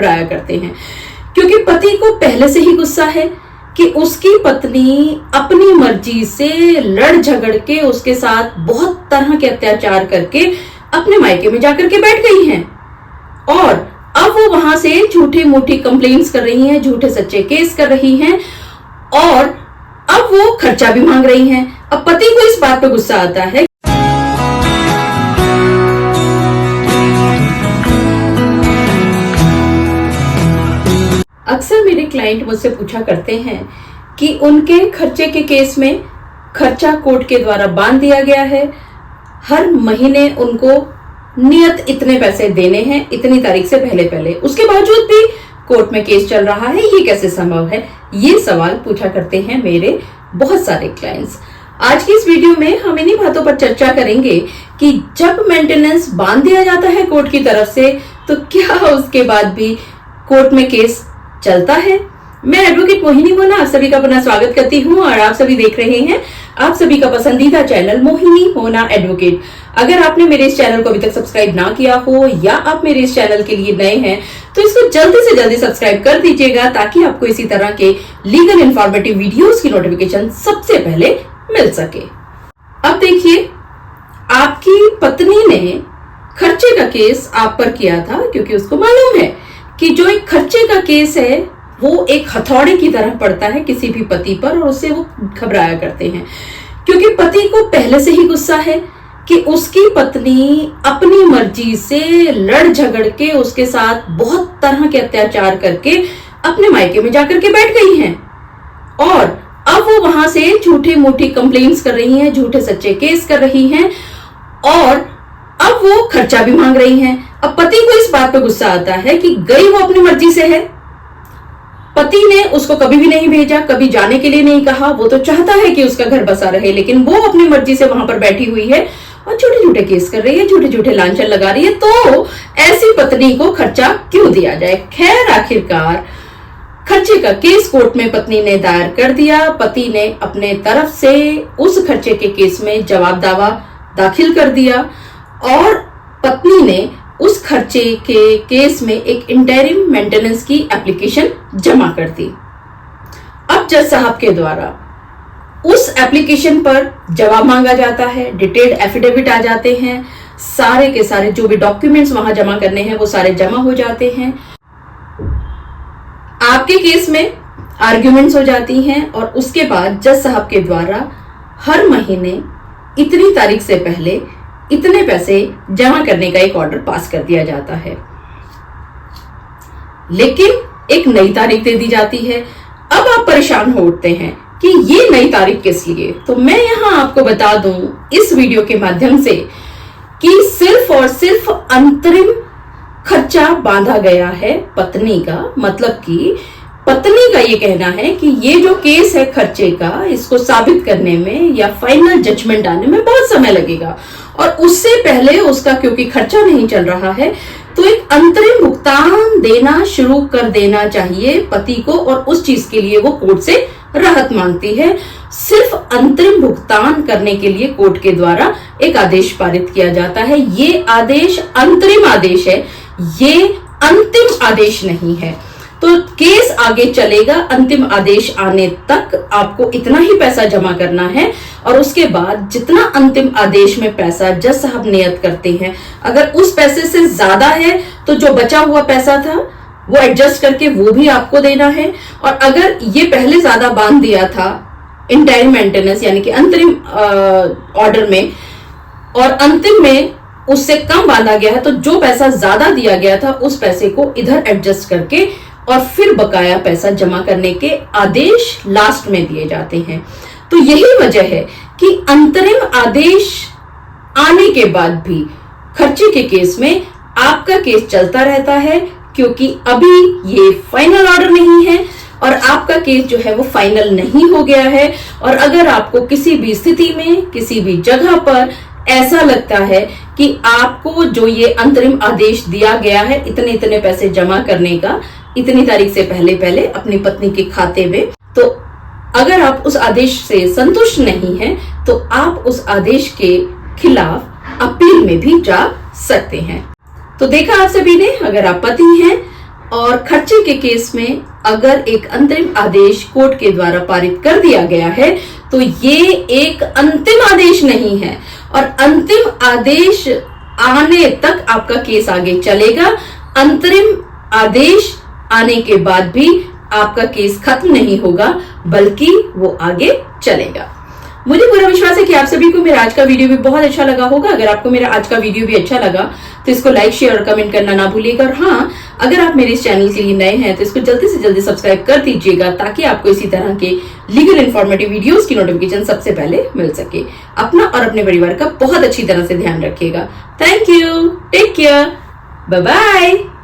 घबराया करते हैं, क्योंकि पति को पहले से ही गुस्सा है कि उसकी पत्नी अपनी मर्जी से लड़ झगड़ के उसके साथ बहुत तरह के अत्याचार करके अपने मायके में जाकर के बैठ गई हैं और अब वो वहां से झूठी मूठी कंप्लेंट्स कर रही हैं, झूठे सच्चे केस कर रही हैं और अब वो खर्चा भी मांग रही हैं। अब पति को इस बात पे गुस्सा आता है। अक्सर मेरे क्लाइंट मुझसे पूछा करते हैं कि उनके खर्चे के केस में खर्चा कोर्ट के द्वारा बांध दिया गया है, हर महीने उनको नियत इतने पैसे देने हैं इतनी तारीख से पहले पहले, उसके बावजूद भी कोर्ट में केस चल रहा है, ये कैसे संभव है? ये सवाल पूछा करते हैं मेरे बहुत सारे क्लाइंट्स। आज की इस वीडियो में हम इन्हीं बातों पर चर्चा करेंगे कि जब मेंटेनेंस बांध दिया जाता है कोर्ट की तरफ से तो क्या उसके बाद भी कोर्ट में केस चलता है। मैं एडवोकेट मोहिनी मोना आप सभी का पुनः स्वागत करती हूं और आप सभी देख रहे हैं आप सभी का पसंदीदा चैनल मोहिनी मोना एडवोकेट। अगर आपने मेरे इस चैनल को अभी तक सब्सक्राइब ना किया हो या आप मेरे इस चैनल के लिए नए हैं तो इसको जल्दी से जल्दी सब्सक्राइब कर दीजिएगा ताकि आपको इसी तरह के लीगल इंफॉर्मेटिव वीडियोस की नोटिफिकेशन सबसे पहले मिल सके। अब देखिए, आपकी पत्नी ने खर्चे का केस आप पर किया था क्योंकि उसको मालूम है कि जो एक खर्चे का केस है वो एक हथौड़े की तरह पड़ता है किसी भी पति पर और उससे वो घबराया करते हैं, क्योंकि पति को पहले से ही गुस्सा है कि उसकी पत्नी अपनी मर्जी से लड़ झगड़ के उसके साथ बहुत तरह के अत्याचार करके अपने मायके में जाकर के बैठ गई हैं और अब वो वहां से झूठी मूठी कंप्लेंट्स कर रही हैं, झूठे सच्चे केस कर रही हैं और अब वो खर्चा भी मांग रही हैं। अब पति को इस बात पे गुस्सा आता है कि गई वो अपनी मर्जी से है, पति ने उसको कभी भी नहीं भेजा, कभी जाने के लिए नहीं कहा, वो तो चाहता है कि उसका घर बसा रहे लेकिन वो अपनी मर्जी से वहां पर बैठी हुई है और झूठे झूठे केस कर रही है, झूठे झूठे लांछन लगा रही है। तो ऐसी पत्नी को खर्चा क्यों दिया जाए? खैर, आखिरकार खर्चे का केस कोर्ट में पत्नी ने दायर कर दिया। पति ने अपने तरफ से उस खर्चे के केस में जवाब दावा दाखिल कर दिया और पत्नी ने उस खर्चे के केस में एक इंटरिम मेंटेनेंस की एप्लीकेशन जमा कर दी। अब जज साहब के द्वारा उस एप्लीकेशन पर जवाब मांगा जाता है, डिटेल्ड एफिडेविट आ जाते हैं, सारे के सारे जो भी डॉक्यूमेंट्स वहां जमा करने हैं वो सारे जमा हो जाते हैं। आपके केस में आर्ग्यूमेंट्स हो जाती हैं और उसके बाद जज साहब के द्वारा हर महीने इतनी तारीख से पहले इतने पैसे जमा करने का एक ऑर्डर पास कर दिया जाता है। लेकिन एक नई तारीख दे दी जाती है। अब आप परेशान हो उठते हैं कि ये नई तारीख किस लिए? तो मैं यहां आपको बता दूं इस वीडियो के माध्यम से कि सिर्फ और सिर्फ अंतरिम खर्चा बांधा गया है पत्नी का। मतलब कि पत्नी का ये कहना है कि ये जो केस है खर्चे का, इसको साबित करने में या फाइनल जजमेंट आने में बहुत समय लगेगा और उससे पहले उसका क्योंकि खर्चा नहीं चल रहा है तो एक अंतरिम भुगतान देना शुरू कर देना चाहिए पति को और उस चीज के लिए वो कोर्ट से राहत मांगती है। सिर्फ अंतरिम भुगतान करने के लिए कोर्ट के द्वारा एक आदेश पारित किया जाता है। ये आदेश अंतरिम आदेश है, ये अंतिम आदेश नहीं है। तो केस आगे चलेगा, अंतिम आदेश आने तक आपको इतना ही पैसा जमा करना है और उसके बाद जितना अंतिम आदेश में पैसा जज साहब नियत करते हैं, अगर उस पैसे से ज्यादा है तो जो बचा हुआ पैसा था वो एडजस्ट करके वो भी आपको देना है और अगर ये पहले ज्यादा बांध दिया था इंटरिम मेंटेनेंस यानी कि अंतरिम ऑर्डर में और अंतिम में उससे कम बांधा गया है तो जो पैसा ज्यादा दिया गया था उस पैसे को इधर एडजस्ट करके और फिर बकाया पैसा जमा करने के आदेश लास्ट में दिए जाते हैं। तो यही वजह है कि अंतरिम आदेश आने के बाद भी खर्चे के केस में आपका केस चलता रहता है क्योंकि अभी ये फाइनल ऑर्डर नहीं है और आपका केस जो है वो फाइनल नहीं हो गया है। और अगर आपको किसी भी स्थिति में किसी भी जगह पर ऐसा लगता है कि आपको जो ये अंतरिम आदेश दिया गया है इतने इतने पैसे जमा करने का इतनी तारीख से पहले पहले अपनी पत्नी के खाते में, तो अगर आप उस आदेश से संतुष्ट नहीं हैं तो आप उस आदेश के खिलाफ अपील में भी जा सकते हैं। तो देखा आप सभी ने, अगर आप पति हैं और खर्चे के केस में अगर एक अंतरिम आदेश कोर्ट के द्वारा पारित कर दिया गया है तो ये एक अंतिम आदेश नहीं है, और अंतिम आदेश आने तक आपका केस आगे चलेगा। अंतरिम आदेश आने के बाद भी आपका केस खत्म नहीं होगा, बल्कि वो आगे चलेगा। मुझे पूरा विश्वास है कि आप सभी को मेरा आज का वीडियो भी बहुत अच्छा लगा होगा। अगर आपको मेरा आज का वीडियो भी अच्छा लगा तो इसको लाइक, शेयर और कमेंट करना ना भूलिएगा। और हाँ, अगर आप मेरे इस चैनल के लिए नए हैं तो इसको जल्दी से जल्दी सब्सक्राइब कर दीजिएगा, ताकि आपको इसी तरह के लीगल इन्फॉर्मेटिव वीडियोस की नोटिफिकेशन सबसे पहले मिल सके। अपना और अपने परिवार का बहुत अच्छी तरह से ध्यान रखिएगा। Thank you, take care, bye bye.